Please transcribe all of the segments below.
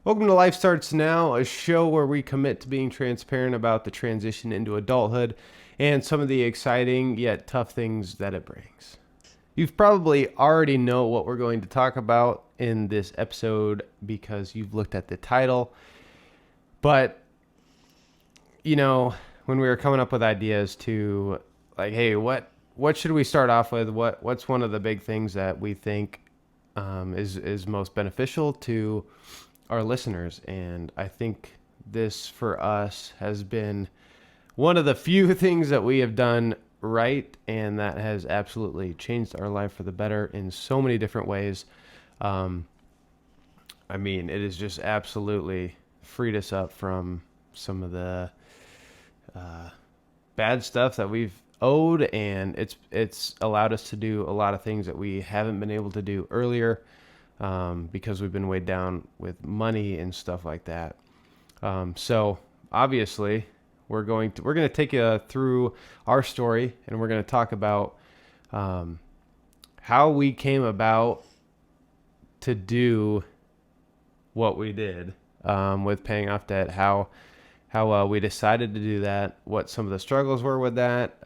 Welcome to Life Starts Now, a show where we commit to being transparent about the transition into adulthood and some of the exciting yet tough things that it brings. You've probably already know what we're going to talk about in this episode because you've looked at the title. But, when we were coming up with ideas to hey, what should we start off with? What's one of the big things that we think is most beneficial to our listeners? And I think this for us has been one of the few things that we have done right, and that has absolutely changed our life for the better in so many different ways. It has just absolutely freed us up from some of the bad stuff that we've owed, and it's allowed us to do a lot of things that we haven't been able to do earlier, because we've been weighed down with money and stuff like that. So obviously we're going to take you through our story, and we're going to talk about how we came about to do what we did with paying off debt, how we decided to do that, what some of the struggles were with that,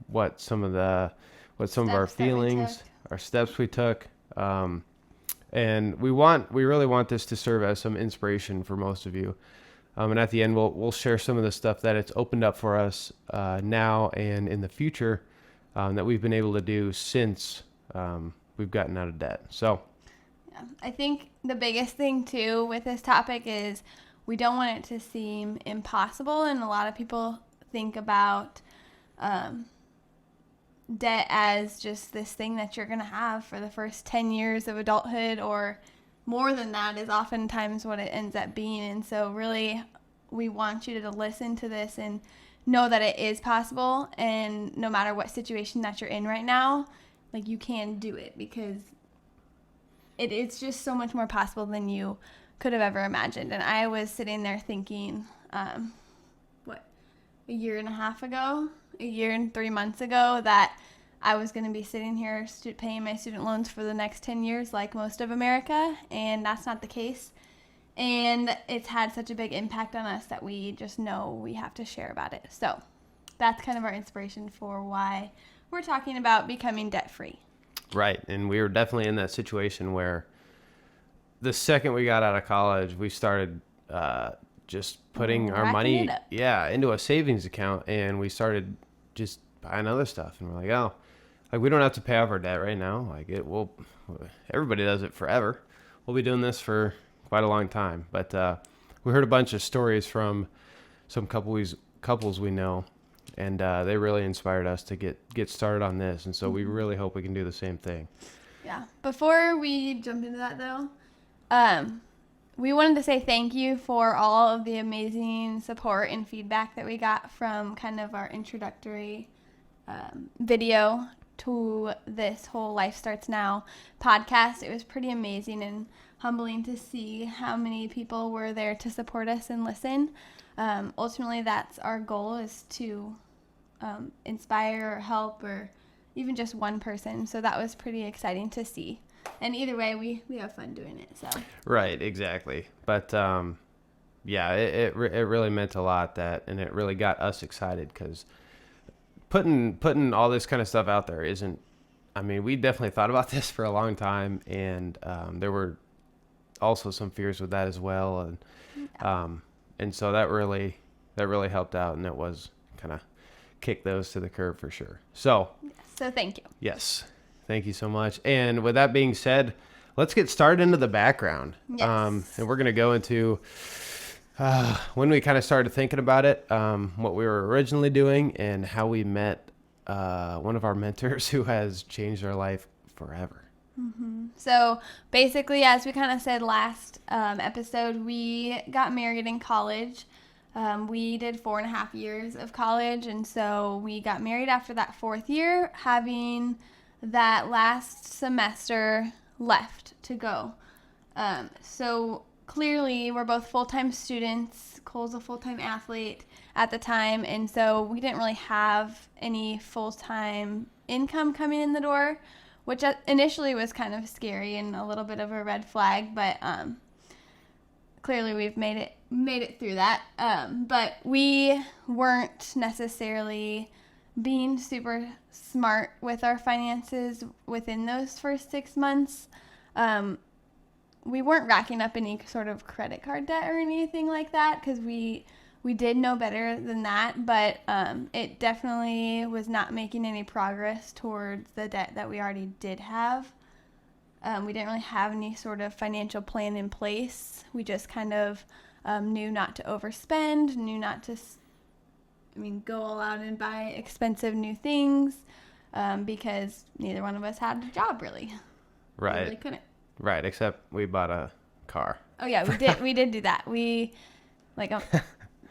what some of our feelings, our steps we took. And we really want this to serve as some inspiration for most of you. And at the end, we'll share some of the stuff that it's opened up for us now and in the future that we've been able to do since we've gotten out of debt. So, yeah, I think the biggest thing too with this topic is we don't want it to seem impossible, and a lot of people think about debt as just this thing that you're going to have for the first 10 years of adulthood, or more than that is oftentimes what it ends up being. And so really we want you to listen to this and know that it is possible, and no matter what situation that you're in right now, you can do it, because it's just so much more possible than you could have ever imagined. And I was sitting there thinking, a year and 3 months ago, that I was going to be sitting here paying my student loans for the next 10 years like most of America, and that's not the case. And it's had such a big impact on us that we just know we have to share about it. So that's kind of our inspiration for why we're talking about becoming debt-free. Right. And we were definitely in that situation where the second we got out of college, we started just putting our money into a savings account, and we started just buying other stuff. And we're like, we don't have to pay off our debt right now. Everybody does it forever. We'll be doing this for quite a long time. But we heard a bunch of stories from some couples we know, and they really inspired us to get started on this. And so we really hope we can do the same thing. Yeah. Before we jump into that, though, we wanted to say thank you for all of the amazing support and feedback that we got from kind of our introductory video to this whole Life Starts Now podcast. It was pretty amazing and humbling to see how many people were there to support us and listen. Ultimately, that's our goal, is to inspire or help, or even just one person. So that was pretty exciting to see. And either way, we have fun doing it. So right, exactly. But it really meant a lot, and it really got us excited, because putting all this kind of stuff out there isn't. We definitely thought about this for a long time, and there were also some fears with that as well, and so that really helped out, and it was kind of kick those to the curb for sure. So thank you. Yes. Thank you so much. And with that being said, let's get started into the background. Yes. And we're going to go into when we kind of started thinking about it, what we were originally doing, and how we met one of our mentors who has changed our life forever. Mm-hmm. So basically, as we kind of said last episode, we got married in college. We did 4.5 years of college, and so we got married after that 4th year, having that last semester left to go. So clearly we're both full-time students. Cole's a full-time athlete at the time, and so we didn't really have any full-time income coming in the door, which initially was kind of scary and a little bit of a red flag, but clearly we've made it through that. But we weren't necessarily being super smart with our finances within those first 6 months. We weren't racking up any sort of credit card debt or anything like that, because we did know better than that, but it definitely was not making any progress towards the debt that we already did have. We didn't really have any sort of financial plan in place. We just kind of knew not to overspend, knew not to, go all out and buy expensive new things, because neither one of us had a job really. Right. We really couldn't. Right, except we bought a car. Oh yeah, we did. We did do that.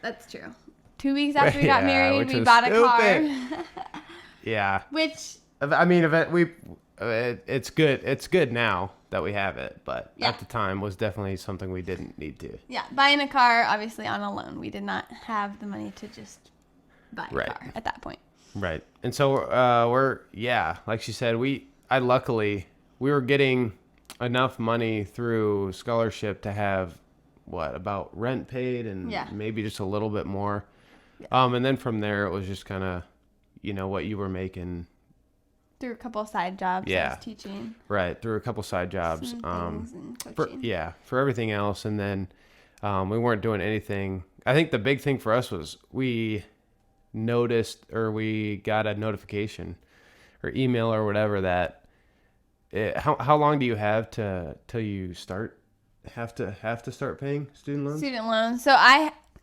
That's true. 2 weeks after we got married, we bought a car. Yeah. Which, it's good. It's good now that we have it, but Yeah. at the time was definitely something we didn't need to. yeah, buying a car, obviously on a loan. We did not have the money to just buy a Right. car at that point. Right. And so like she said, luckily we were getting enough money through scholarship to have about rent paid and Yeah. maybe just a little bit more. Yeah. And then from there it was just kind of, what you were making. Through a couple of side jobs, I Yeah. was teaching Right. Through a couple side jobs. some things and For coaching. for everything else. And then we weren't doing anything. I think the big thing for us was we noticed, or we got a notification or email or whatever that how long do you have till you have to start paying student loans? Student loans. So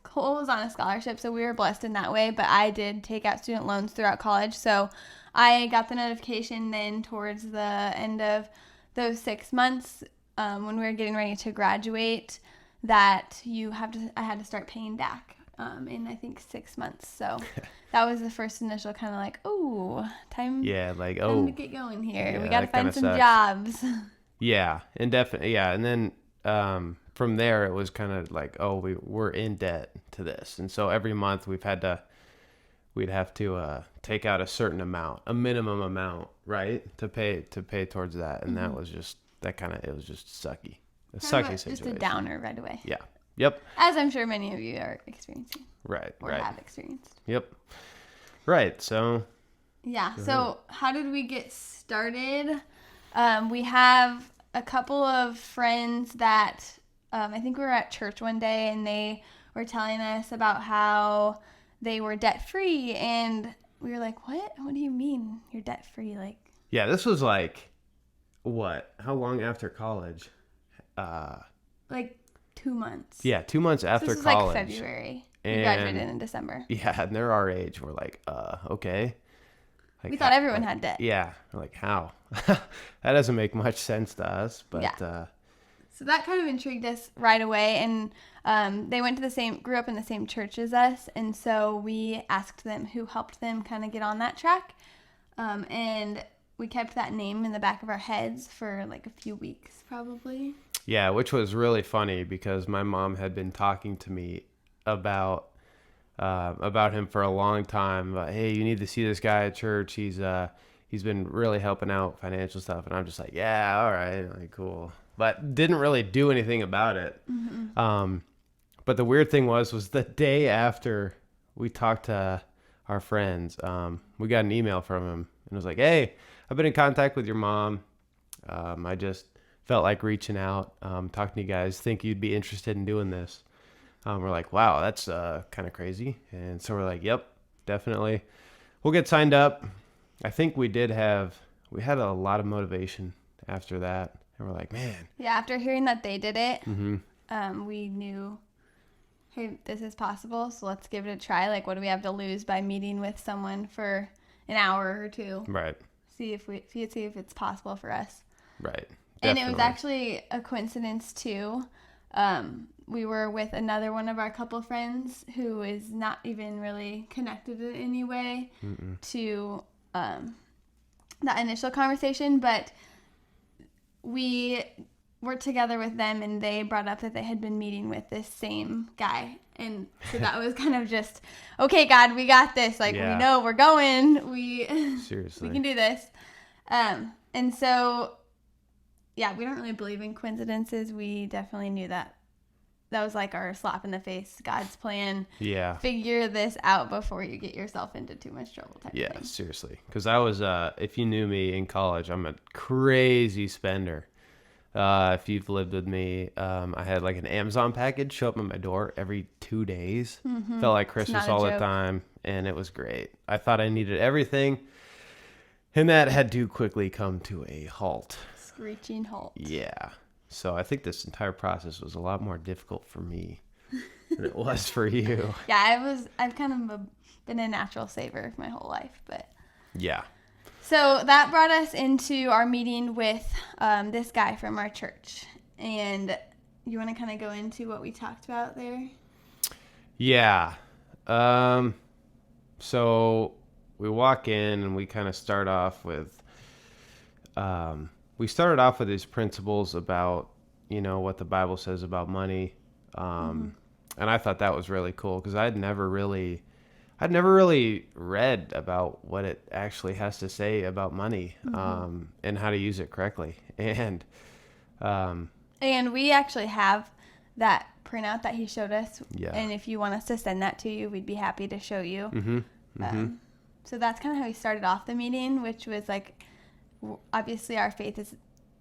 Cole was on a scholarship, so we were blessed in that way, but I did take out student loans throughout college. So I got the notification then towards the end of those 6 months, when we were getting ready to graduate, that I had to start paying back in I think 6 months. So that was the first initial kind of like, time to get going here. Yeah, we got to that kinda find some sucks. jobs. Yeah, and definitely, yeah. And then from there, it was kind of like, we're in debt to this. And so every month we'd have to take out a certain amount, a minimum amount, right? To pay towards that. And that was just, it was just sucky. A sucky situation. Just a downer right away. Yeah. Yep. As I'm sure many of you are experiencing Right. or have experienced. Yep. Right. So. Yeah. So how did we get started? We have a couple of friends that I think we were at church one day, and they were telling us about how they were debt free, and we were like, "What? What do you mean you're debt free?" Like. Yeah, this was like, what? How long after college? Like 2 months. Yeah, 2 months after this is college. like February. We And- graduated in December. Yeah, and they're our age. We're like, okay. Like, We thought everyone had debt. Yeah, we're like, how? That doesn't make much sense to us. But Yeah. So that kind of intrigued us right away, and they grew up in the same church as us, and so we asked them who helped them kind of get on that track, and we kept that name in the back of our heads for like a few weeks, probably. yeah, which was really funny because my mom had been talking to me about him for a long time. Hey, you need to see this guy at church. He's been really helping out financial stuff, and I'm just like, yeah, all right, like cool, but didn't really do anything about it. Mm-hmm. But the weird thing was the day after we talked to our friends, we got an email from him, and it was like, hey, I've been in contact with your mom. I just felt like reaching out, talking to you guys. Think you'd be interested in doing this. We're like, wow, that's kind of crazy. And so we're like, yep, definitely. We'll get signed up. I think we had a lot of motivation after that. And we're like, man. Yeah, after hearing that they did it, Mm-hmm. we knew, hey, this is possible, so let's give it a try. Like, what do we have to lose by meeting with someone for an hour or two? Right. See if it's possible for us. Right. And it was Definitely. actually a coincidence too. We were with another one of our couple friends who is not even really connected in any way to that initial conversation, but we were together with them, and they brought up that they had been meeting with this same guy. And so that was kind of just, okay, God, we got this. Like, Yeah. we know we're going. Seriously. We can do this. And so, yeah, we don't really believe in coincidences. We definitely knew that that was like our slap in the face, God's plan. Yeah. Figure this out before you get yourself into too much trouble type Yeah, thing. seriously. Because I was, if you knew me in college, I'm a crazy spender. If you've lived with me, I had like an Amazon package show up at my door every 2 days. Felt like Christmas not a all the joke. time, and it was great. I thought I needed everything, and that had to quickly come to a halt. Screeching halt. Yeah. So I think this entire process was a lot more difficult for me than it was for you. Yeah, I've kind of been a natural saver my whole life, but Yeah. so that brought us into our meeting with this guy from our church. And you want to kind of go into what we talked about there? Yeah. So we walk in and we kind of start off with, we started off with these principles about, what the Bible says about money. And I thought that was really cool because I'd never really read about what it actually has to say about money, and how to use it correctly. And we actually have that printout that he showed us. Yeah. And if you want us to send that to you, we'd be happy to show you. Mm-hmm. So that's kind of how we started off the meeting, which was like, obviously our faith is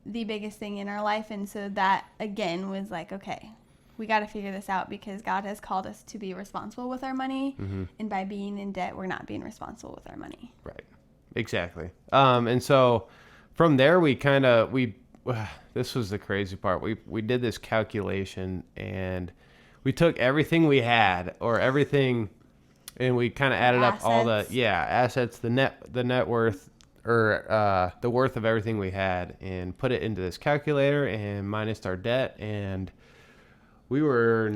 the biggest thing in our life. And so that, again, was like, okay, we got to figure this out because God has called us to be responsible with our money. And by being in debt, we're not being responsible with our money. Right. Exactly. And so from there, this was the crazy part. We did this calculation and we took everything we had or everything, and we kind of added up all the assets, the net worth, or the worth of everything we had, and put it into this calculator and minus our debt, and we had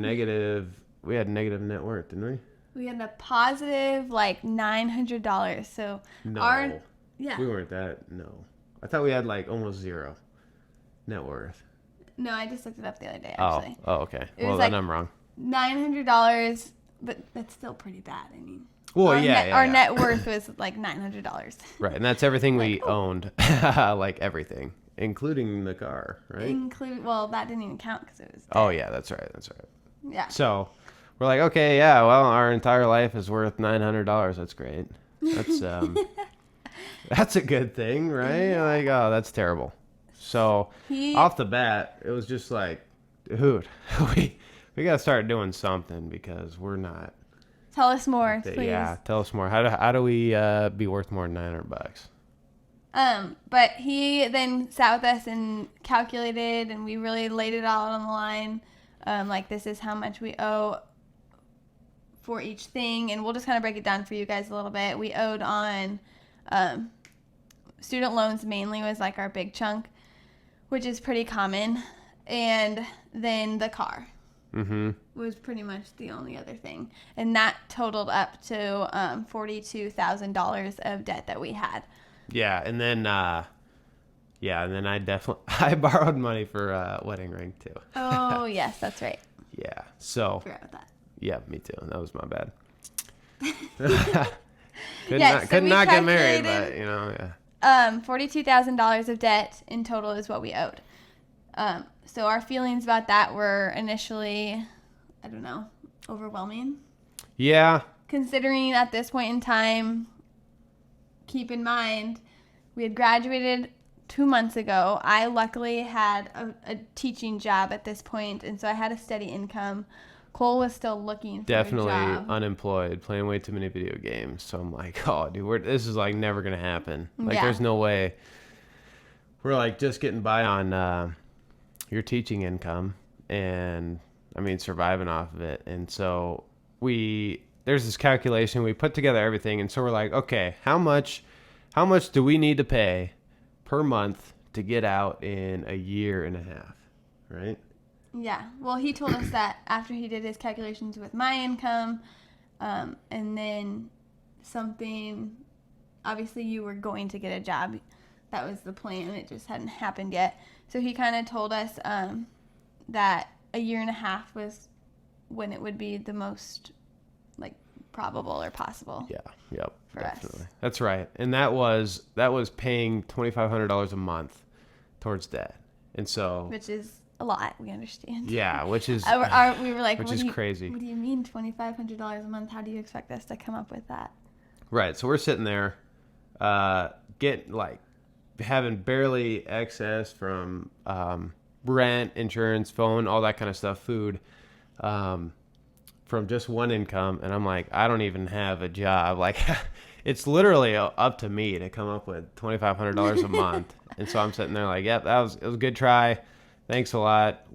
negative net worth, didn't we? We had a positive like $900. So No. yeah. We weren't no. I thought we had like almost zero net worth. No, I just looked it up the other day actually. Oh, okay. It Well, was then like I'm wrong. $900, but that's still pretty bad. I mean, Well, our net worth was like $900. Right, and that's everything we owned, like everything, including the car, right? Well, that didn't even count because it was debt. Oh, yeah, that's right. Yeah. So we're like, okay, yeah, well, our entire life is worth $900. That's great. That's that's a good thing, right? Yeah. Like, oh, that's terrible. So off the bat, it was just like, dude, we got to start doing something because we're not. Tell us more, please. Yeah, tell us more. How do we be worth more than $900? But he then sat with us and calculated, and we really laid it all on the line. Like, this is how much we owe for each thing, and we'll just kind of break it down for you guys a little bit. We owed on student loans mainly was like our big chunk, which is pretty common, and then the car. Was pretty much the only other thing, and that totaled up to $42,000 of debt that we had. Yeah, and then I borrowed money for a wedding ring too. Oh yes, that's right. Yeah, so Forgot about that. yeah, me too. That was my bad. Yes, could we not get married, calculated- but yeah. $42,000 of debt in total is what we owed. So our feelings about that were initially, I don't know, overwhelming. Yeah. Considering at this point in time, keep in mind, we had graduated 2 months ago. I luckily had a teaching job at this point, and so I had a steady income. Cole was still looking for Definitely a job. unemployed, playing way too many video games. So I'm like, oh, dude, this is like never gonna happen. Like, Yeah. there's no way. We're like just getting by on your teaching income, and I mean surviving off of it. And so there's this calculation. We put together everything, and so we're like, okay, how much do we need to pay per month to get out in a year and a half, right? Yeah. Well, he told us that after he did his calculations with my income, and then something, obviously you were going to get a job. That was the plan. It just hadn't happened yet. So he kind of told us that a year and a half was when it would be the most like probable or possible. Yeah. Yep. For definitely. us. That's right. And that was paying $2,500 a month towards debt. And so Which is a lot. We understand. Yeah, which is We were like, which is crazy. What do you mean $2,500 a month? How do you expect us to come up with that? Right. So we're sitting there, getting like having barely excess from rent, insurance, phone, all that kind of stuff, food, from just one income. And I'm like, I don't even have a job. Like, it's literally up to me to come up with $2,500 a month. And so I'm sitting there like, yep, it was a good try. Thanks a lot.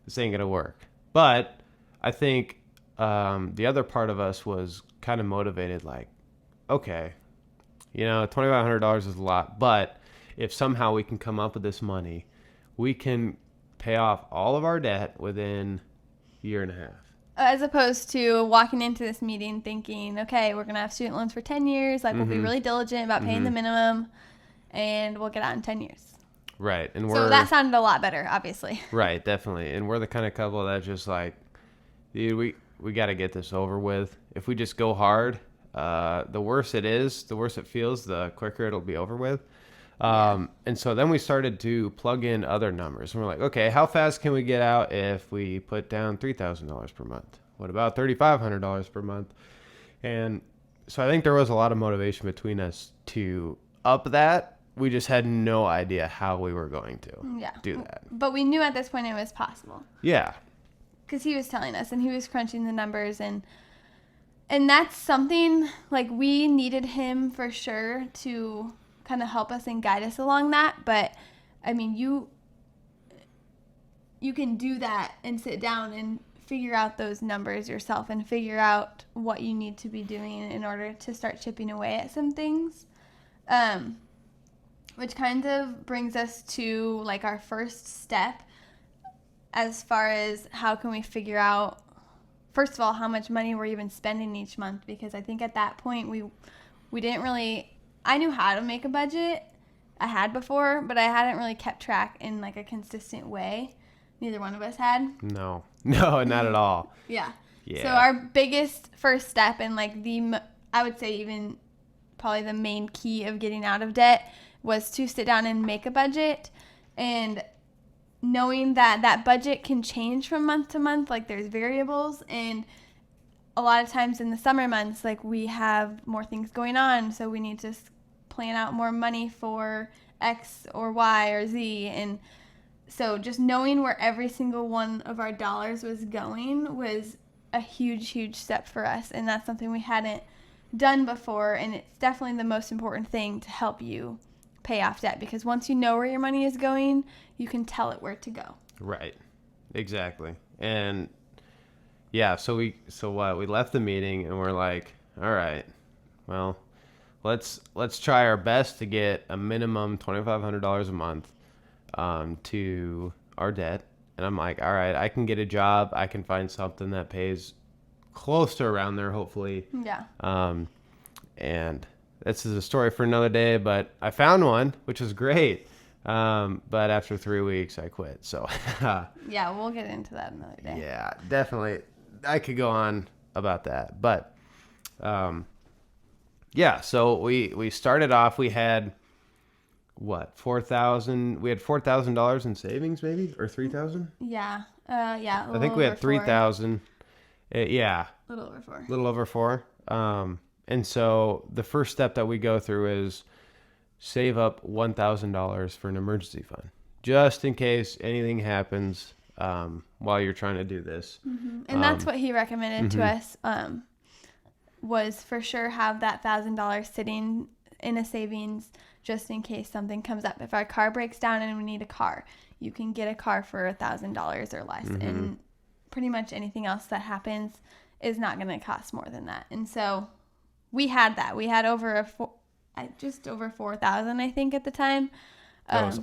This ain't gonna work. But I think the other part of us was kind of motivated, like, okay, $2,500 is a lot, but if somehow we can come up with this money, we can pay off all of our debt within a year and a half. As opposed to walking into this meeting thinking, okay, we're going to have student loans for 10 years. Like, we'll be really diligent about paying the minimum, and we'll get out in 10 years. Right. And so that sounded a lot better, obviously. Right, definitely. And we're the kind of couple that's just like, dude, we got to get this over with. If we just go hard, the worse it is, the worse it feels, the quicker it'll be over with. And so then we started to plug in other numbers. And we're like, okay, how fast can we get out if we put down $3,000 per month? What about $3,500 per month? And so I think there was a lot of motivation between us to up that. We just had no idea how we were going to do that. But we knew at this point it was possible. Yeah. Because he was telling us and he was crunching the numbers. And that's something, like, we needed him for sure to kind of help us and guide us along that. But, I mean, you can do that and sit down and figure out those numbers yourself and figure out what you need to be doing in order to start chipping away at some things. Which kind of brings us to, like, our first step as far as how can we figure out, first of all, how much money we're even spending each month. Because I think at that point we didn't really, I knew how to make a budget. I had before, but I hadn't really kept track in, like, a consistent way. Neither one of us had. No, not at all. Yeah. So our biggest first step and, like, I would say even probably the main key of getting out of debt was to sit down and make a budget, and knowing that budget can change from month to month. Like, there's variables, and a lot of times in the summer months, like, we have more things going on, so we need to plan out more money for X or Y or Z. And so just knowing where every single one of our dollars was going was a huge step for us, and that's something we hadn't done before. And it's definitely the most important thing to help you pay off debt, because once you know where your money is going, you can tell it where to go. Right. Exactly. And yeah, so we left the meeting and we're like, all right, well, let's try our best to get a minimum $2,500 a month to our debt. And I'm like, all right, I can get a job. I can find something that pays close to around there, hopefully. Yeah. And this is a story for another day, but I found one, which was great. But after 3 weeks, I quit. So yeah, we'll get into that another day. Yeah, definitely. I could go on about that, but yeah. So we started off. We had $4,000. We had $4,000 in savings, maybe, or $3,000. Yeah. Yeah. I think we had $3,000. Yeah. A little over 4. Little over 4. And so the first step that we go through is save up $1,000 for an emergency fund, just in case anything happens while you're trying to do this. Mm-hmm. And that's what he recommended to us, was for sure have that $1,000 sitting in a savings just in case something comes up. If our car breaks down and we need a car, you can get a car for $1,000 or less. Mm-hmm. And pretty much anything else that happens is not going to cost more than that. And so we had that. We had just over 4,000, I think, at the time. That was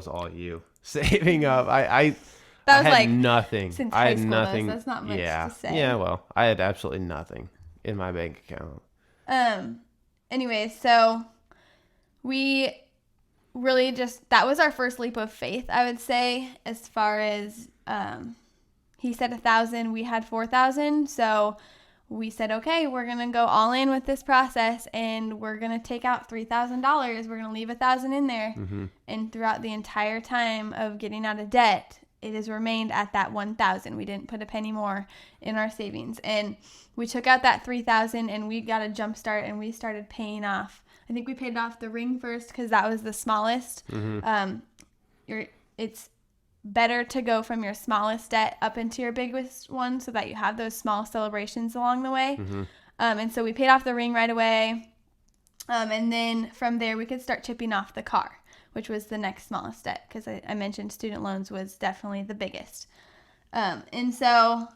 all you saving up. I had like nothing. Since I high had school, nothing. That's not much to say. Yeah, well, I had absolutely nothing in my bank account. Anyway, so we really that was our first leap of faith, I would say, as far as he said 1,000, we had 4,000. So we said, okay, we're going to go all in with this process, and we're going to take out $3,000. We're going to leave $1,000 in there. Mm-hmm. And throughout the entire time of getting out of debt, it has remained at that $1,000. We didn't put a penny more in our savings. And we took out that $3,000 and we got a jump start, and we started paying off. I think we paid off the ring first because that was the smallest. Mm-hmm. It's better to go from your smallest debt up into your biggest one so that you have those small celebrations along the way. Mm-hmm. And so we paid off the ring right away. And then from there, we could start chipping off the car, which was the next smallest debt, because I mentioned student loans was definitely the biggest. And so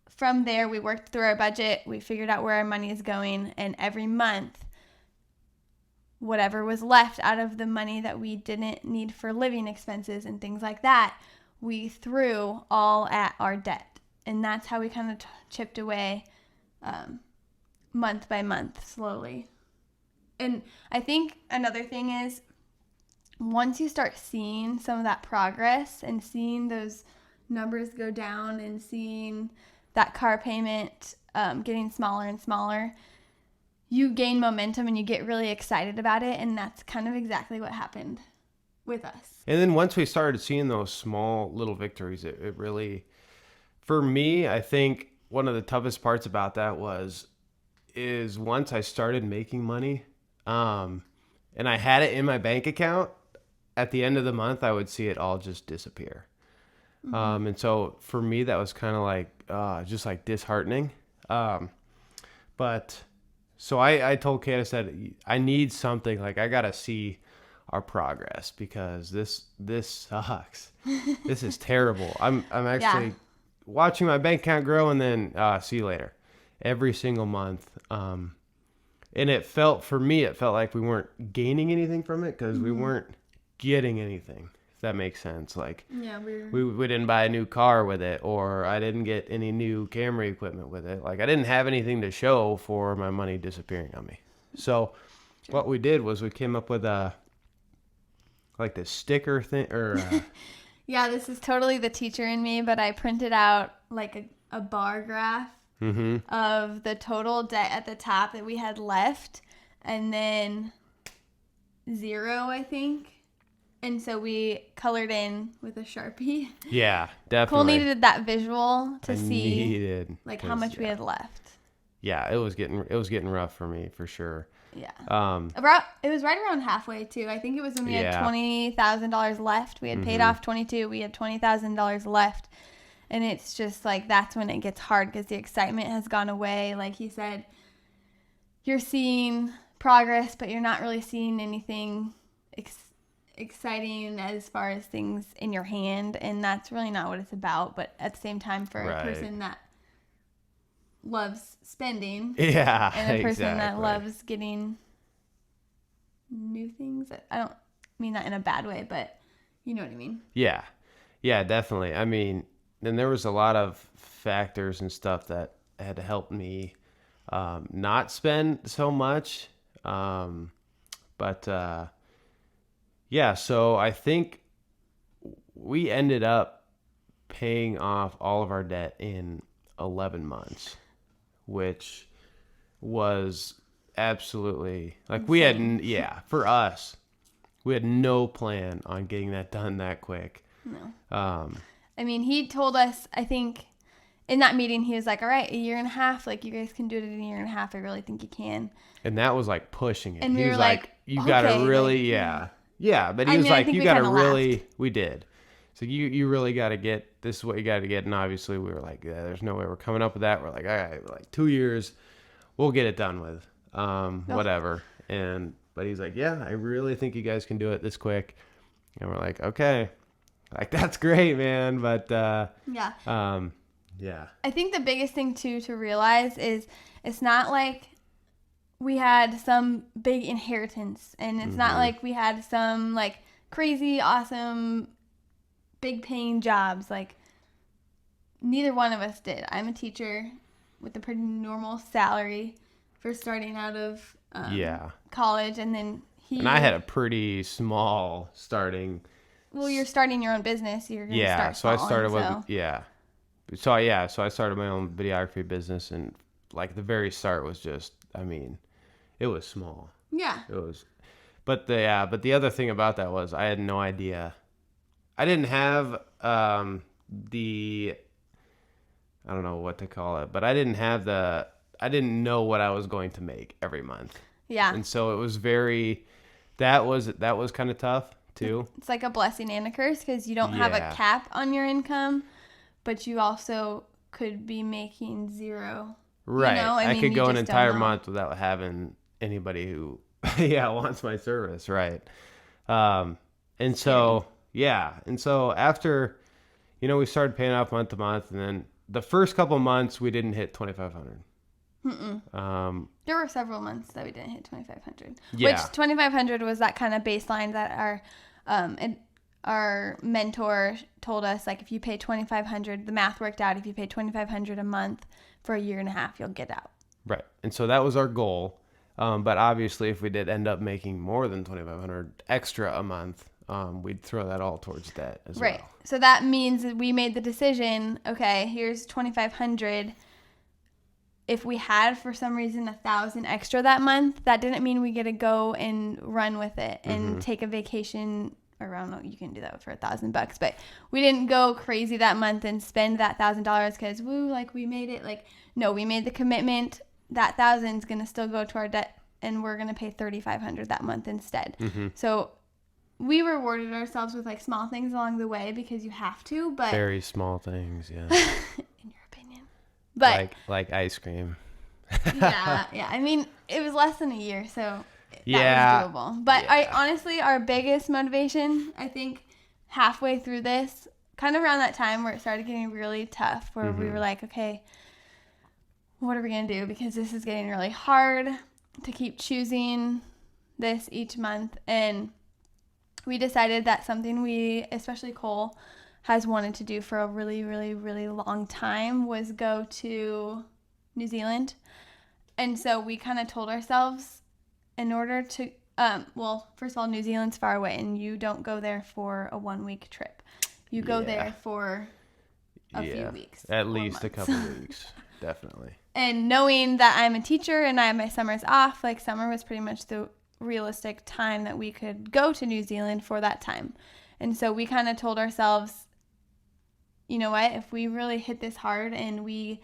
from there, we worked through our budget. We figured out where our money is going. And every month, whatever was left out of the money that we didn't need for living expenses and things like that, we threw all at our debt. And that's how we kind of chipped away month by month, slowly. And I think another thing is, once you start seeing some of that progress and seeing those numbers go down and seeing that car payment getting smaller and smaller, you gain momentum and you get really excited about it. And that's kind of exactly what happened with us. And then once we started seeing those small little victories, it really, for me, I think one of the toughest parts about that is once I started making money, and I had it in my bank account, at the end of the month, I would see it all just disappear. Mm-hmm. And so for me, that was kind of like, just like disheartening. But so I told Kate, I said, I need something, like I got to see our progress, because this sucks. This is terrible. I'm actually watching my bank account grow, and then see you later every single month. And it felt like we weren't gaining anything from it, because we weren't getting anything, if that makes sense. Like, we didn't buy a new car with it, or I didn't get any new camera equipment with it. Like, I didn't have anything to show for my money disappearing on me. So what we did was we came up with like this sticker thing, or yeah, this is totally the teacher in me, but I printed out like a bar graph of the total debt at the top that we had left, and then 0, I think. And so we colored in with a Sharpie. Yeah, definitely. Cole needed that visual to see like how much we had left. Yeah, it was getting rough for me, for sure. Yeah. It was right around halfway too. I think it was when we had $20,000 left. We had paid off 22. We had $20,000 left. And it's just like, that's when it gets hard, because the excitement has gone away. Like he said, you're seeing progress, but you're not really seeing anything exciting as far as things in your hand. And that's really not what it's about. But at the same time, for a person that loves spending, and a person that loves getting new things, I don't mean that in a bad way, but you know what I mean. Yeah, definitely. I mean, and there was a lot of factors and stuff that had to help me not spend so much, but so I think we ended up paying off all of our debt in 11 months, which was absolutely, like, insane. For us, we had no plan on getting that done that quick. No. I mean, he told us, I think in that meeting, he was like, all right, 1.5 years, like, you guys can do it in 1.5 years. I really think you can. And that was like pushing it. And he was like, you gotta really, but he was like, you gotta really, laughed. We did. So you really got to get, this is what you got to get. And obviously we were like, there's no way we're coming up with that. We're like, all right, like 2 years, we'll get it done with, whatever. But he's like, yeah, I really think you guys can do it this quick. And we're like, okay, like, that's great, man. But, I think the biggest thing too, to realize is it's not like we had some big inheritance, and it's not like we had some like crazy, awesome, big paying jobs. Like, neither one of us did. I'm a teacher with a pretty normal salary for starting out of college, and then and I had a pretty small starting. Well, you're starting your own business. You're gonna start small, so I started with So yeah, so I started my own videography business, and like the very start was just, I mean, it was small. Yeah. It was, but the other thing about that was I had no idea. I didn't have the, I don't know what to call it, but I didn't know what I was going to make every month. Yeah. And so it was that was kind of tough too. It's like a blessing and a curse because you don't have a Yeah. cap on your income, but you also could be making zero. Right. You know? I I mean, could you go an just don't entire know. month without having anybody who wants my service, right? And so after, we started paying off month to month, and then the first couple months we didn't hit 2,500. There were several months that we didn't hit 2,500. Yeah. Which 2,500 was that kind of baseline that our mentor told us, like, if you pay 2,500, the math worked out. If you pay 2,500 a month for a year and a half, you'll get out. Right. And so that was our goal. But obviously, if we did end up making more than 2,500 extra a month, we'd throw that all towards debt as Right. well. So that means that we made the decision, okay, here's 2,500. If we had, for some reason, 1,000 extra that month, that didn't mean we get to go and run with it and take a vacation. Or I don't know, you can do that for $1,000, but we didn't go crazy that month and spend that $1,000 because we made it. Like, no, we made the commitment. That 1,000 is gonna still go to our debt, and we're gonna pay 3,500 that month instead. So we rewarded ourselves with like small things along the way because you have to, but Very small things, yeah. in your opinion, but like ice cream. yeah. I mean, it was less than a year, so that Yeah. was doable. But Yeah. honestly, our biggest motivation, I think, halfway through this, kind of around that time where it started getting really tough, where we were like, okay, what are we gonna do? Because this is getting really hard to keep choosing this each month, and we decided that something we, especially Cole, has wanted to do for a really, really, really long time was go to New Zealand. And so we kind of told ourselves, in order to, first of all, New Zealand's far away, and you don't go there for a 1-week trip. You go Yeah. there for a few weeks. At or least a months. couple weeks, definitely. And knowing that I'm a teacher and I have my summers off, like summer was pretty much the realistic time that we could go to New Zealand for that time. And so we kind of told ourselves, you know what, if we really hit this hard and we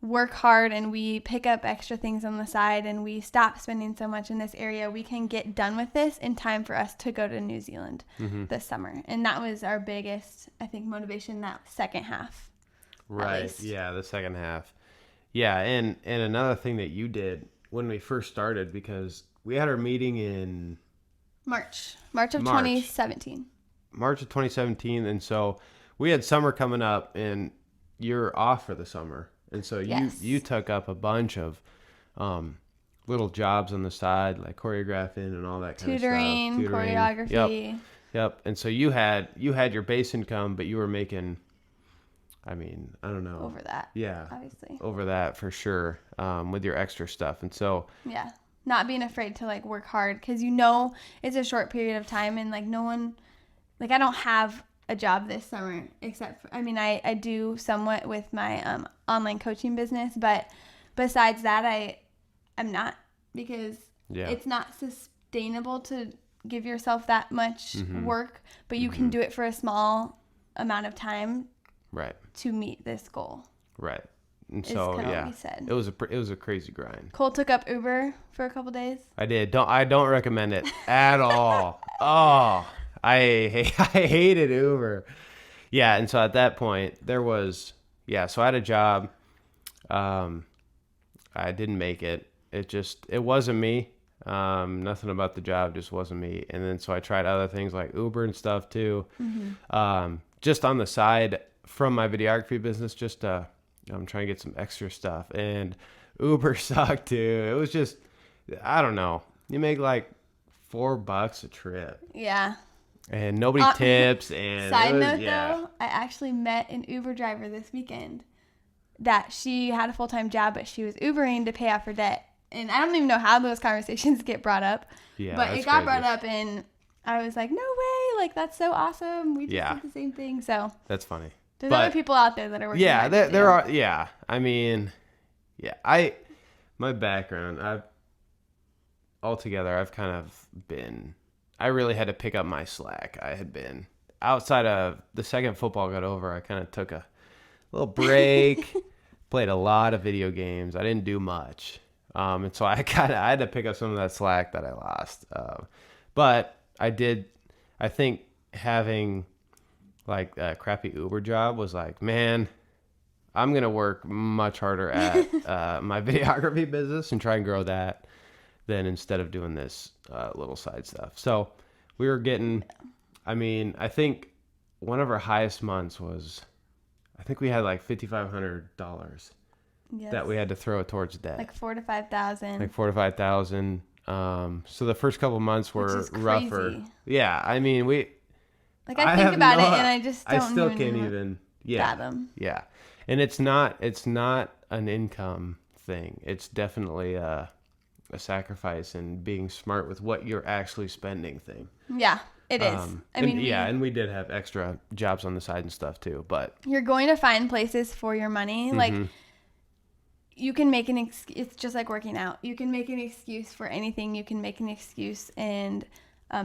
work hard and we pick up extra things on the side and we stop spending so much in this area, we can get done with this in time for us to go to New Zealand this summer. And that was our biggest, I think, motivation that second half. Right. least. Yeah, the second half. Yeah, and another thing that you did when we first started, because we had our meeting in March of March. 2017. March of 2017, and so we had summer coming up, and you're off for the summer, and so Yes. you took up a bunch of little jobs on the side, like choreographing and all that kind Tutoring, of stuff. choreography. Yep. And so you had your base income, but you were making, I mean, I don't know. Over that. Yeah. Obviously. Over that for sure, with your extra stuff. And so, Yeah. Not being afraid to like work hard because you know it's a short period of time and like no one, like I don't have a job this summer except for, I mean, I do somewhat with my online coaching business, but besides that, I'm not because yeah. it's not sustainable to give yourself that much work, but you can do it for a small amount of time Right. to meet this goal. Right. And Is so, kinda what yeah, we said. it was a crazy grind. Cole took up Uber for a couple days. I did. I don't recommend it at all. Oh, I hated Uber. Yeah, and so at that point so I had a job. I didn't make it. It wasn't me. Nothing about the job just wasn't me. And then so I tried other things like Uber and stuff too. Just on the side from my videography business, just I'm trying to get some extra stuff. And Uber sucked too. It was just, I don't know. You make like $4 a trip, Yeah. and nobody tips. And Side it was, note yeah. though, I actually met an Uber driver this weekend that she had a full-time job, but she was Ubering to pay off her debt. And I don't even know how those conversations get brought up, Yeah, but that's it got crazy. brought up and I was like, no way, like that's so awesome. We just Yeah. did the same thing. So That's funny. There's But- other people out there that are working Yeah, hard there, too. there are. Yeah, I mean, yeah, my background, I've kind of been, I really had to pick up my slack. I had been outside of the second football got over. I kind of took a little break, played a lot of video games. I didn't do much. And so I had to pick up some of that slack that I lost. But I think having like a crappy Uber job was like, man, I'm going to work much harder at my videography business and try and grow that than instead of doing this little side stuff. So we were getting, I think one of our highest months was, I think we had like $5,500 Yes. that we had to throw towards debt. like 4,000 to 5,000. Like 4,000 to 5,000. So the first couple months were Which is rougher. crazy. Yeah, I mean, Like I I think have about no- it and I just don't I still can't even. Yeah, fathom. yeah, and it's not an income thing. It's definitely a sacrifice and being smart with what you're actually spending thing. Yeah, it is. I mean, and we did have extra jobs on the side and stuff too. But you're going to find places for your money. Like Mhm. you can make it's just like working out. You can make an excuse for anything. You can make an excuse and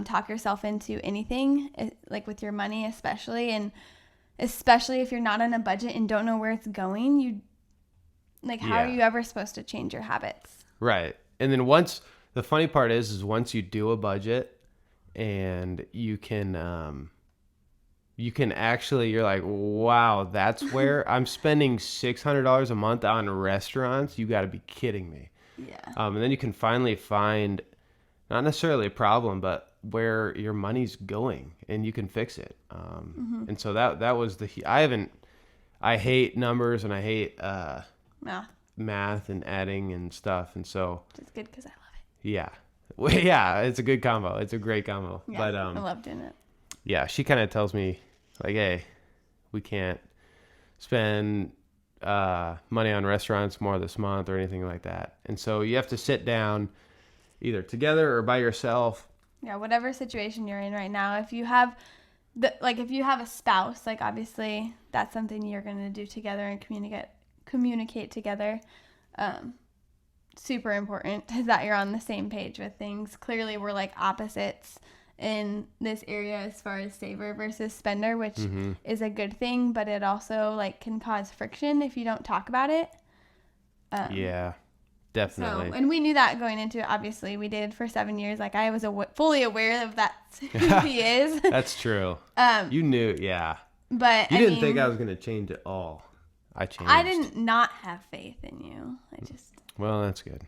talk yourself into anything, like with your money, especially if you're not on a budget and don't know where it's going. How are Yeah. you ever supposed to change your habits? right, and then the funny part is once you do a budget and you can actually, you're like, wow, that's where I'm spending $600 a month on restaurants. You got to be kidding me. Yeah. And then you can finally find not necessarily a problem, but where your money's going, and you can fix it. And so that was I hate numbers and I hate Yeah. math and adding and stuff, and so Which is good because I love it. yeah, well, yeah, it's a good combo. It's a great combo. Yeah, But I love doing it. yeah, she kind of tells me like, hey, we can't spend money on restaurants more this month or anything like that. And so you have to sit down either together or by yourself. Yeah, whatever situation you're in right now, if you have if you have a spouse, like obviously that's something you're going to do together and communicate together. Super important that you're on the same page with things. Clearly we're like opposites in this area as far as saver versus spender, which is a good thing, but it also like can cause friction if you don't talk about it. Yeah, definitely. So, and we knew that going into it. Obviously, we did for 7 years. Like I was fully aware of that who he is. That's true. You knew, yeah. But You I didn't mean, think I was going to change at all. I changed. I didn't not have faith in you. Well, that's good.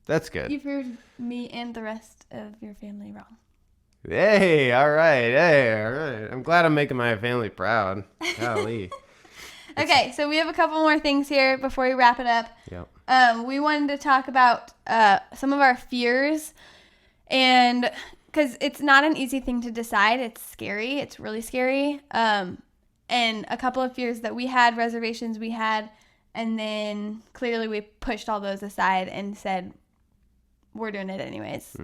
That's good. You proved me and the rest of your family wrong. Hey, all right. Hey, all right. I'm glad I'm making my family proud. Golly. Okay, so we have a couple more things here before we wrap it up. Yep. We wanted to talk about some of our fears, and because it's not an easy thing to decide. It's scary. It's really scary. And a couple of fears that we had, reservations we had, and then clearly we pushed all those aside and said, we're doing it anyways,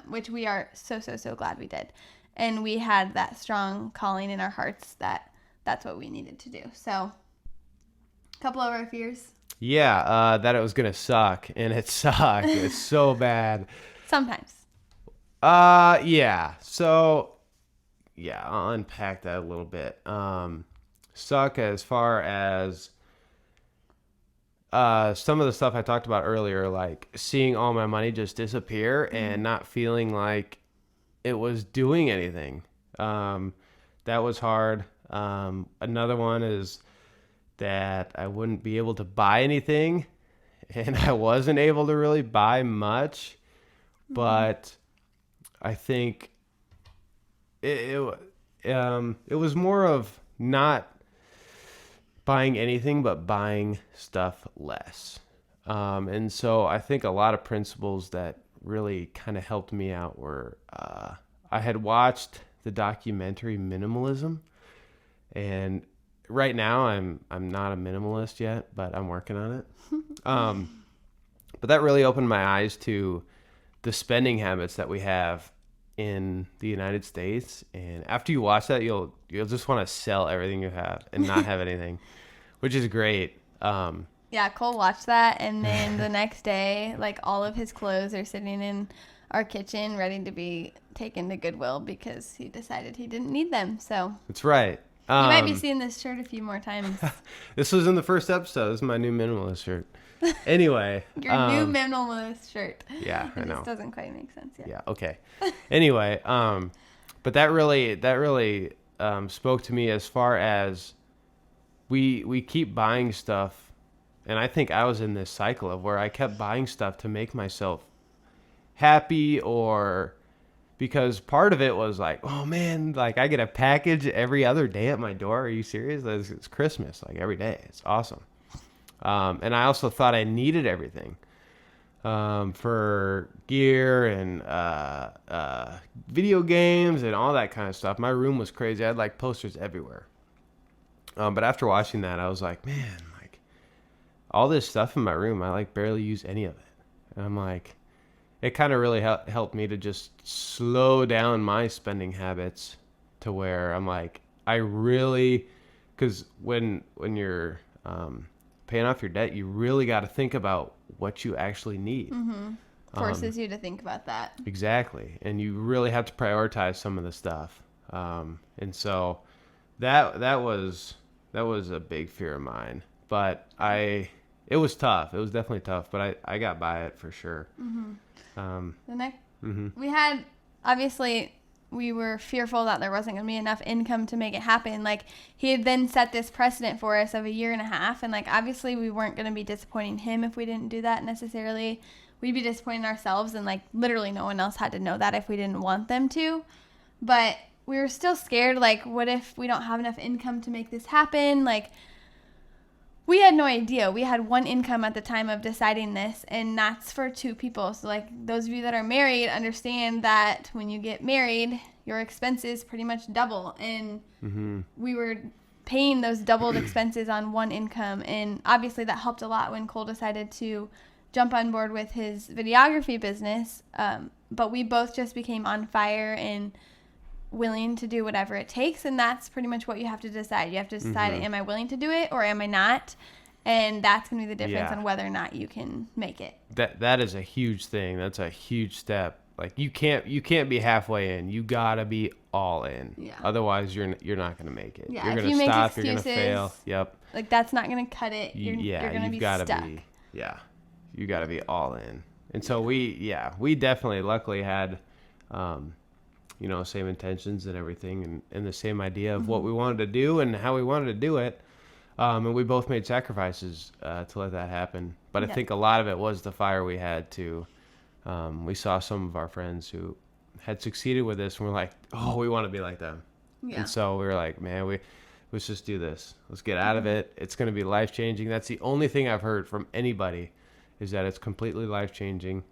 which we are so glad we did. And we had that strong calling in our hearts that that's what we needed to do. So a couple of our fears. Yeah, that it was going to suck, and it sucked. It's so bad. Sometimes. Yeah. So, yeah, I'll unpack that a little bit. Suck as far as some of the stuff I talked about earlier, like seeing all my money just disappear and not feeling like it was doing anything. That was hard. Another one is that I wouldn't be able to buy anything, and I wasn't able to really buy much, but I think it was more of not buying anything, but buying stuff less. And so I think a lot of principles that really kind of helped me out were, I had watched the documentary Minimalism, and right now I'm not a minimalist yet, but I'm working on it. But that really opened my eyes to the spending habits that we have in the United States, and after you watch that, you'll just want to sell everything you have and not have anything, which is great. Yeah, Cole watched that, and then the next day, like, all of his clothes are sitting in our kitchen ready to be taken to Goodwill because he decided he didn't need them. So That's right. you might be seeing this shirt a few more times. This was in the first episode. This is my new minimalist shirt. Anyway. Your new minimalist shirt. Yeah, I It know. just doesn't quite make sense yet. Yeah, okay. Anyway, but that really spoke to me as far as we keep buying stuff, and I think I was in this cycle of where I kept buying stuff to make myself happy, or because part of it was like, oh man, like I get a package every other day at my door. Are you serious? It's Christmas, like every day. It's awesome. And I also thought I needed everything. For gear and video games and all that kind of stuff. My room was crazy. I had like posters everywhere. But after watching that, I was like, man, like all this stuff in my room, I like barely use any of it. And I'm like, it kind of really helped me to just slow down my spending habits to where I'm like, I really, because when you're paying off your debt, you really got to think about what you actually need. Mm-hmm. Forces you to think about that. Exactly. And you really have to prioritize some of the stuff. And so that was a big fear of mine, but it was tough. It was definitely tough, but I got by it for sure. Mm-hmm. The next, Mm-hmm. we had, obviously, we were fearful that there wasn't going to be enough income to make it happen. Like, he had then set this precedent for us of 1.5 years, and like, obviously we weren't going to be disappointing him if we didn't do that necessarily. We'd be disappointing ourselves, and like literally no one else had to know that if we didn't want them to. But we were still scared, like, what if we don't have enough income to make this happen? Like, we had no idea. We had one income at the time of deciding this, and that's for 2 people. So, like, those of you that are married understand that when you get married, your expenses pretty much double. And Mm-hmm. we were paying those doubled expenses on one income. And obviously that helped a lot when Cole decided to jump on board with his videography business. But we both just became on fire and willing to do whatever it takes, and that's pretty much what you have to decide. You have to decide, am I willing to do it or am I not? And that's going to be the difference Yeah. on whether or not you can make it. That is a huge thing. That's a huge step. Like you can't be halfway in. You gotta be all in. Yeah. Otherwise, you're not gonna make it. Yeah, You're if gonna you make stop. You're gonna excuses, fail. Yep. Like, that's not going to cut it. You're going to you've be gotta stuck. you gotta be all in. And so we definitely luckily had, same intentions and everything, and the same idea of what we wanted to do and how we wanted to do it. And we both made sacrifices to let that happen. But I Yeah. think a lot of it was the fire we had to. We saw some of our friends who had succeeded with this, and we're like, oh, we want to be like them. Yeah. And so we were like, man, let's just do this. Let's get out of it. It's going to be life-changing. That's the only thing I've heard from anybody, is that it's completely life-changing,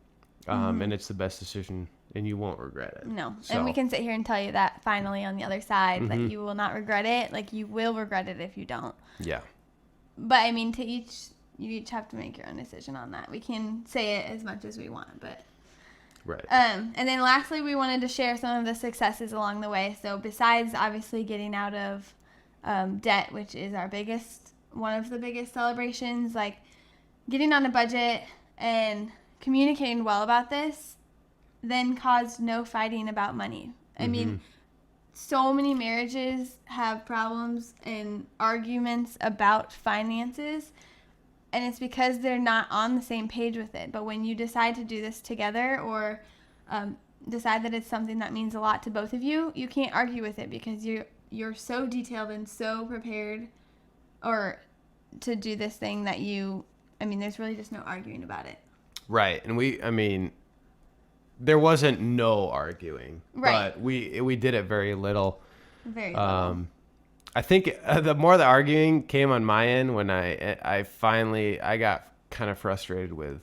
and it's the best decision, and you won't regret it. No. So, And we can sit here and tell you that finally on the other side, that you will not regret it. Like, you will regret it if you don't. yeah. But, I mean, you each have to make your own decision on that. We can say it as much as we want, but... Right. And then lastly, we wanted to share some of the successes along the way. So besides obviously getting out of debt, which is one of the biggest celebrations, like getting on a budget and communicating well about this then caused no fighting about money. I mean, so many marriages have problems and arguments about finances, and it's because they're not on the same page with it. But when you decide to do this together, or decide that it's something that means a lot to both of you, you can't argue with it because you're so detailed and so prepared or to do this thing that there's really just no arguing about it. Right. And there wasn't no arguing. Right. But we did it very little. Very little. I think the more the arguing came on my end when I got kind of frustrated with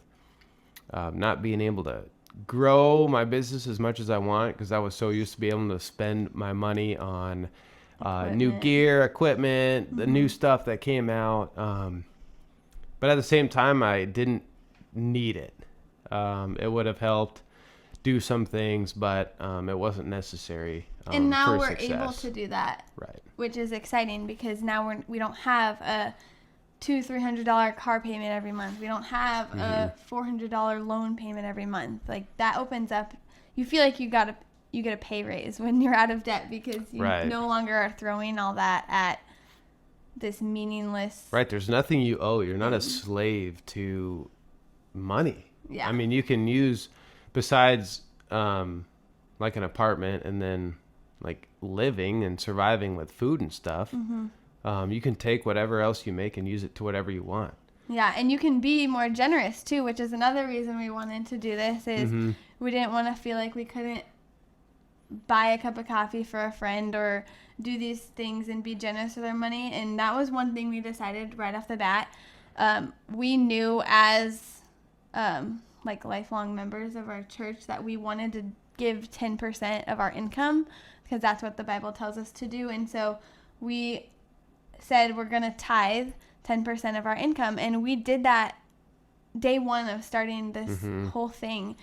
not being able to grow my business as much as I want, because I was so used to be able to spend my money on new gear, equipment, the new stuff that came out. But at the same time, I didn't need it. It would have helped do some things, but it wasn't necessary. And now for we're success. able to do that, Right. which is exciting because now we don't have a $200-300 car payment every month. We don't have a $400 loan payment every month. Like that opens up. You feel like you get a pay raise when you're out of debt because you Right. no longer are throwing all that at this meaningless. Right. There's nothing you owe. You're not a slave to money. Yeah. I mean, you can use, besides like an apartment and then like living and surviving with food and stuff, you can take whatever else you make and use it to whatever you want. Yeah, and you can be more generous too, which is another reason we wanted to do this. Is we didn't want to feel like we couldn't buy a cup of coffee for a friend or do these things and be generous with our money. And that was one thing we decided right off the bat. We knew as like lifelong members of our church that we wanted to give 10% of our income because that's what the Bible tells us to do. And so we said we're going to tithe 10% of our income. And we did that day one of starting this whole thing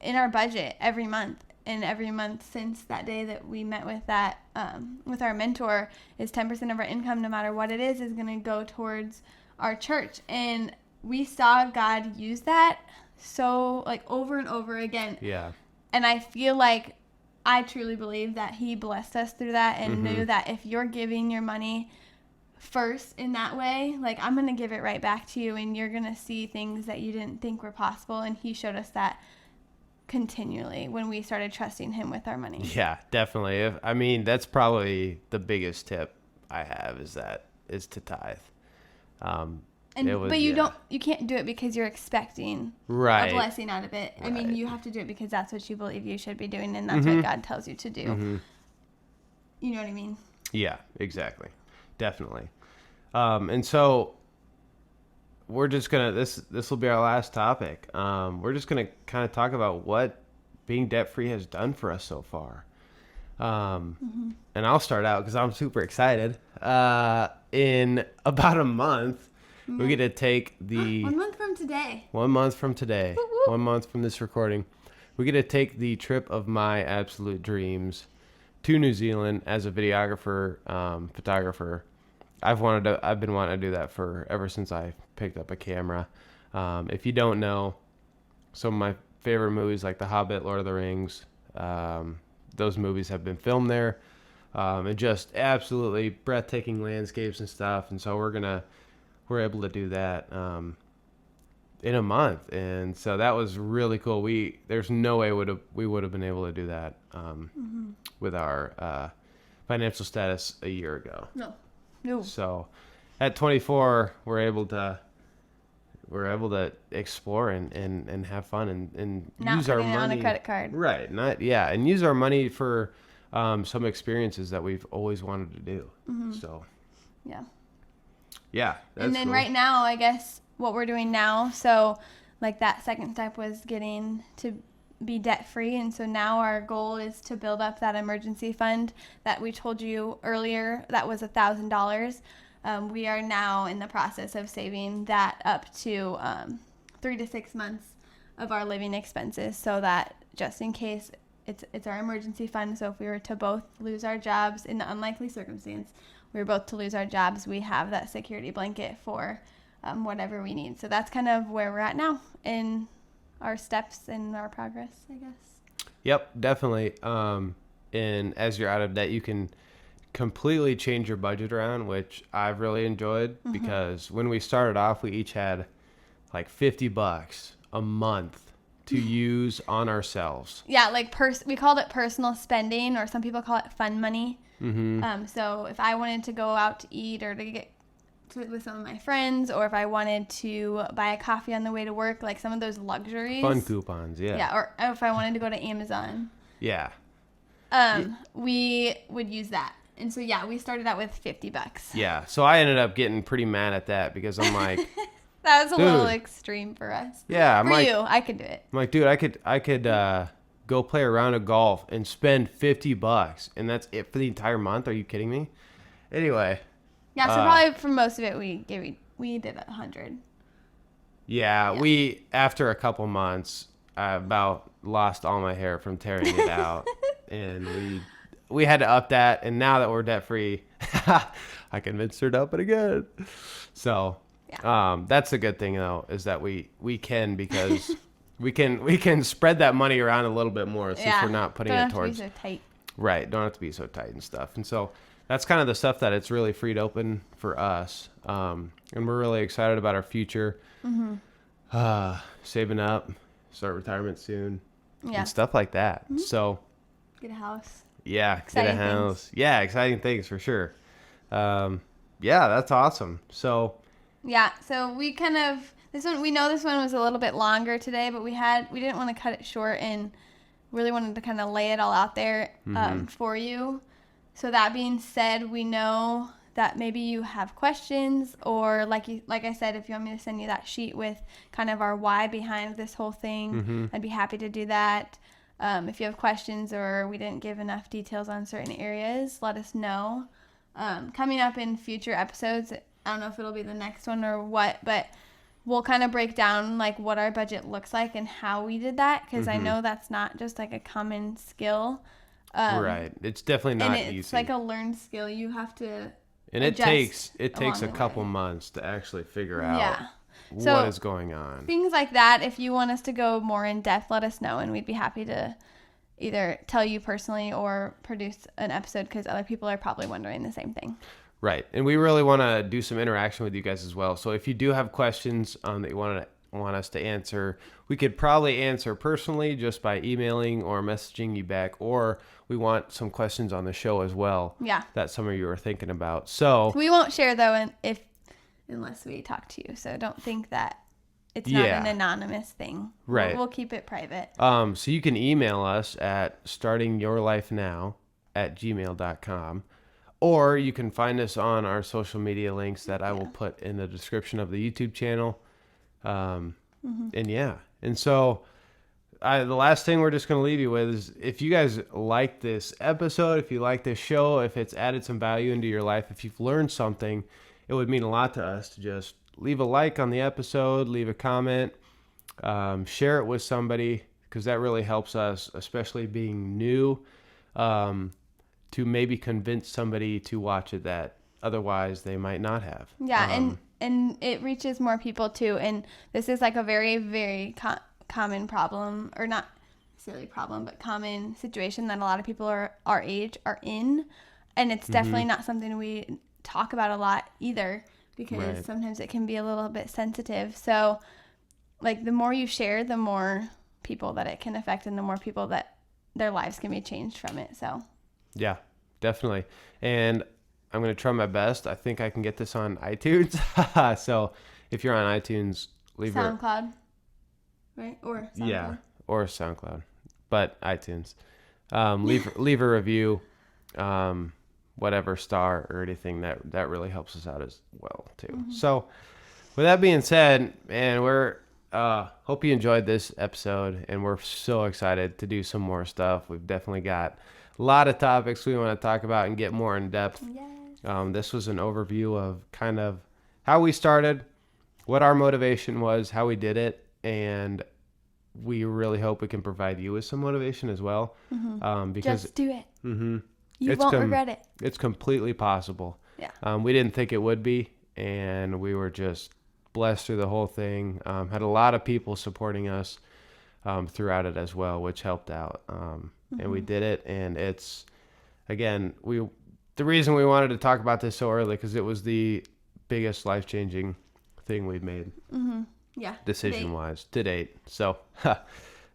in our budget every month. And every month since that day that we met with that with our mentor is 10% of our income, no matter what it is going to go towards our church. And we saw God use that so like over and over again. Yeah. And I feel like I truly believe that he blessed us through that and knew that if you're giving your money first in that way, like I'm going to give it right back to you and you're going to see things that you didn't think were possible. And he showed us that continually when we started trusting him with our money. Yeah, definitely. I mean, that's probably the biggest tip I have is to tithe. But you can't do it because you're expecting right. a blessing out of it. Right. I mean, you have to do it because that's what you believe you should be doing and that's what God tells you to do. You know what I mean? Yeah, exactly. Definitely. And so we're just going to, this will be our last topic. We're just going to kind of talk about what being debt-free has done for us so far. And I'll start out because I'm super excited. In about a month, we get to take the 1 month from today. 1 month from today, Woo woo. 1 month from this recording, we get to take the trip of my absolute dreams to New Zealand as a videographer, photographer. I've been wanting to do that ever since I picked up a camera. If you don't know, some of my favorite movies like The Hobbit, Lord of the Rings, those movies have been filmed there. And just absolutely breathtaking landscapes and stuff. And so we're able to do that in a month. And so that was really cool. There's no way we would have been able to do that with our financial status a year ago. No. So at 24, we're able to explore and have fun and Not use our putting it money on a credit card. Right. And use our money for some experiences that we've always wanted to do. So yeah. That's And then cool. right now, I guess what we're doing now, so like that second step was getting to be debt free. And so now our goal is to build up that emergency fund that we told you earlier. That was $1,000. We are now in the process of saving that up to 3 to 6 months of our living expenses so that just in case it's our emergency fund. So if we were to both lose our jobs in the unlikely circumstance, we were both to lose our jobs, we have that security blanket for whatever we need. So that's kind of where we're at now in our steps and our progress, I guess. Yep, definitely. And as you're out of debt, you can completely change your budget around, which I've really enjoyed because when we started off, we each had like $50 a month to use on ourselves. Yeah, like we called it personal spending, or some people call it fun money. So if I wanted to go out to eat or to get with some of my friends, or if I wanted to buy a coffee on the way to work, like some of those luxuries. Fun coupons, yeah. Yeah, or if I wanted to go to Amazon. Yeah. We would use that. And so, yeah, we started out with $50. Yeah, so I ended up getting pretty mad at that because I'm like... That was a little Dude. extreme for us. Yeah, For you, I could do it. I'm like, dude, I could go play a round of golf and spend $50, and that's it for the entire month. Are you kidding me? Anyway. Yeah, so probably for most of it, we did 100. Yeah, we after a couple months, I about lost all my hair from tearing it out, and we had to up that. And now that we're debt free, I convinced her to up it again. So that's a good thing though, is that we can, because we can spread that money around a little bit more since we're not putting it towards. Don't have to be so tight. Right, don't have to be so tight and stuff. And so that's kind of the stuff that it's really freed open for us. And we're really excited about our future. Saving up, start retirement soon, and stuff like that. So get a house. Yeah, Exciting get a house. things. Yeah, exciting things for sure. Yeah, that's awesome. So Yeah, so we kind of, we know this one was a little bit longer today, but we didn't want to cut it short and really wanted to kind of lay it all out there for you. So that being said, we know that maybe you have questions, or like I said, if you want me to send you that sheet with kind of our why behind this whole thing, I'd be happy to do that. If you have questions or we didn't give enough details on certain areas, let us know. Coming up in future episodes, I don't know if it'll be the next one or what, but we'll kind of break down like what our budget looks like and how we did that, because I know that's not just like a common skill. Right, it's definitely not and it's easy. like a learned skill. You have to And it takes along a the couple way. months to actually figure out Yeah. what So, is going on. Things like that, if you want us to go more in depth, let us know, and we'd be happy to either tell you personally or produce an episode, because other people are probably wondering the same thing. Right, and we really want to do some interaction with you guys as well. So if you do have questions that you want us to answer, we could probably answer personally just by emailing or messaging you back, or we want some questions on the show as well. Yeah. That some of you are thinking about. So We won't share though, unless we talk to you. So don't think that it's not an anonymous thing. Right. We'll keep it private. So you can email us at startingyourlifenow@gmail.com, or you can find us on our social media links that I will put in the description of the YouTube channel. And so the last thing we're just going to leave you with is, if you guys like this episode, if you like this show, if it's added some value into your life, if you've learned something, it would mean a lot to us to just leave a like on the episode, leave a comment, share it with somebody, because that really helps us, especially being new, to maybe convince somebody to watch it that otherwise they might not have. Yeah, and it reaches more people too. And this is like a very, very common problem, or not necessarily problem, but common situation that a lot of people our age are in. And it's definitely not something we talk about a lot either, because sometimes it can be a little bit sensitive. So like the more you share, the more people that it can affect, and the more people that their lives can be changed from it. So yeah, definitely. And I'm going to try my best. I think I can get this on iTunes. So if you're on iTunes, leave SoundCloud, right? Or SoundCloud. Yeah, or SoundCloud, but iTunes. Leave a review, whatever, star or anything, that really helps us out as well too. So with that being said, man, we're hope you enjoyed this episode, and we're so excited to do some more stuff. We've definitely got a lot of topics we want to talk about and get more in depth. Yes. This was an overview of kind of how we started, what our motivation was, how we did it, and we really hope we can provide you with some motivation as well. Because just do it. You It's won't regret it. It's completely possible. Yeah. We didn't think it would be, and we were just blessed through the whole thing. Had a lot of people supporting us throughout it as well, which helped out. And we did it, and it's, again, the reason we wanted to talk about this so early, because it was the biggest life-changing thing we've made. Yeah. Decision-wise to date. So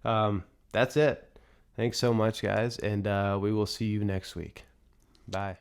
that's it. Thanks so much, guys, and we will see you next week. Bye.